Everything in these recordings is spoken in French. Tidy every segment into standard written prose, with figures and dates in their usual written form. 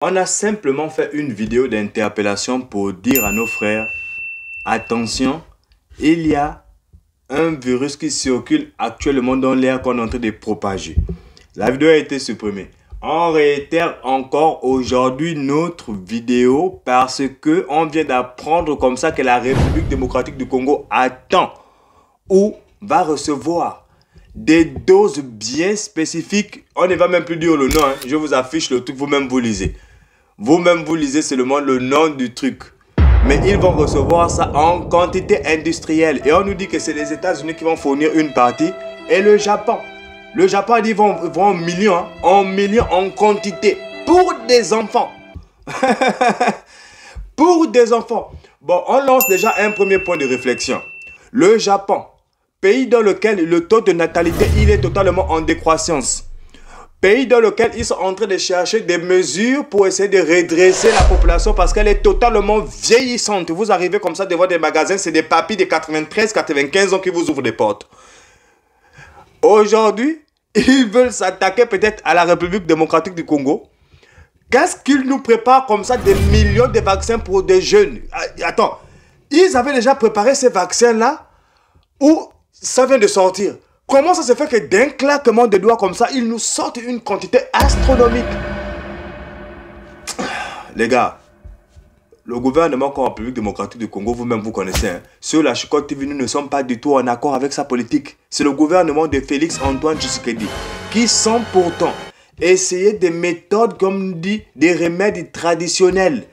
On a simplement fait une vidéo d'interpellation pour dire à nos frères, attention, il y a un virus qui circule actuellement dans l'air qu'on est en train de propager. La vidéo a été supprimée. On réitère encore aujourd'hui notre vidéo parce que on vient d'apprendre comme ça que la République démocratique du Congo attend ou va recevoir des doses bien spécifiques. On ne va même plus dire le nom, hein. Je vous affiche le truc, vous-même vous lisez. Vous-même vous lisez seulement le nom du truc. Mais ils vont recevoir ça en quantité industrielle. Et on nous dit que c'est les États-Unis qui vont fournir une partie et le Japon. Le Japon a dit qu'ils vont en millions, hein, en quantité pour des enfants. Pour des enfants. Bon, on lance déjà un premier point de réflexion. Le Japon, pays dans lequel le taux de natalité il est totalement en décroissance. Pays dans lequel ils sont en train de chercher des mesures pour essayer de redresser la population parce qu'elle est totalement vieillissante. Vous arrivez comme ça devant des magasins, c'est des papis de 93, 95 ans qui vous ouvrent des portes. Aujourd'hui, ils veulent s'attaquer peut-être à la République démocratique du Congo. Qu'est-ce qu'ils nous préparent comme ça des millions de vaccins pour des jeunes? Attends, ils avaient déjà préparé ces vaccins-là ou ça vient de sortir? Comment ça se fait que d'un claquement de doigts comme ça, ils nous sortent une quantité astronomique? Les gars, le gouvernement comme la République démocratique du Congo, vous-même vous connaissez, hein, sur la Chicotte TV, nous ne sommes pas du tout en accord avec sa politique. C'est le gouvernement de Félix Antoine Tshisekedi qui sont pourtant essayer des méthodes, comme on dit, des remèdes traditionnels.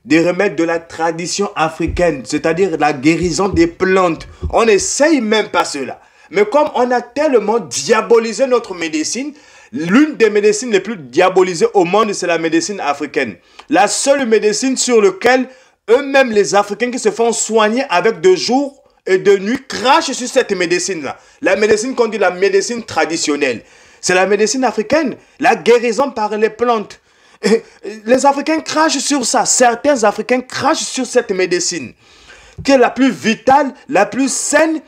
Des remèdes de la tradition africaine, c'est-à-dire la guérison des plantes. On n'essaye même pas cela. Mais comme on a tellement diabolisé notre médecine, l'une des médecines les plus diabolisées au monde, c'est la médecine africaine. La seule médecine sur laquelle eux-mêmes, les Africains qui se font soigner avec de jour et de nuit, crachent sur cette médecine-là. La médecine qu'on dit la médecine traditionnelle. C'est la médecine africaine, la guérison par les plantes. Et les Africains crachent sur ça. Certains Africains crachent sur cette médecine, qui est la plus vitale, la plus saine,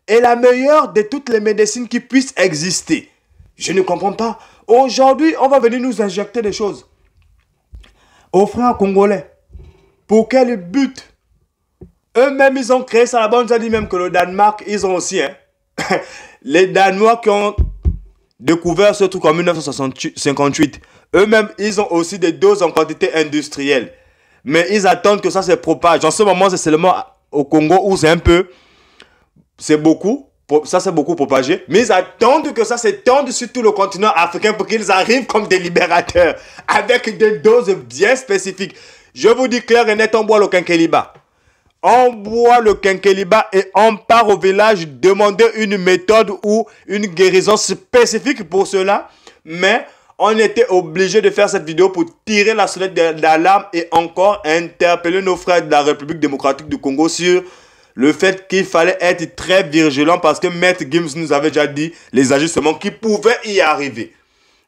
et la meilleure de toutes les médecines qui puissent exister. Je ne comprends pas. Aujourd'hui, on va venir nous injecter des choses aux frères congolais. Pour quel but? Eux-mêmes, ils ont créé ça là-bas. On nous a dit même que le Danemark, ils ont aussi. Hein, les Danois qui ont découvert ce truc en 1958. Eux-mêmes, ils ont aussi des doses en quantité industrielle. Mais ils attendent que ça se propage. En ce moment, c'est seulement au Congo où c'est un peu... C'est beaucoup, ça c'est beaucoup propagé, mais ils attendent que ça s'étende sur tout le continent africain pour qu'ils arrivent comme des libérateurs, avec des doses bien spécifiques. Je vous dis clair et net, on boit le quinqueliba. On boit le quinqueliba et on part au village demander une méthode ou une guérison spécifique pour cela, mais on était obligé de faire cette vidéo pour tirer la sonnette d'alarme et encore interpeller nos frères de la République démocratique du Congo sur le fait qu'il fallait être très vigilant parce que Maître Gims nous avait déjà dit les ajustements qui pouvaient y arriver.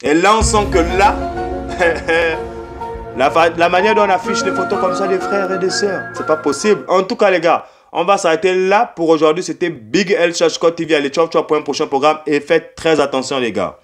Et là, on sent que là, la manière dont on affiche des photos comme ça des frères et des sœurs, c'est pas possible. En tout cas, les gars, on va s'arrêter là pour aujourd'hui. C'était Big El Chachko TV. Allez, ciao, ciao pour un prochain programme et faites très attention, les gars.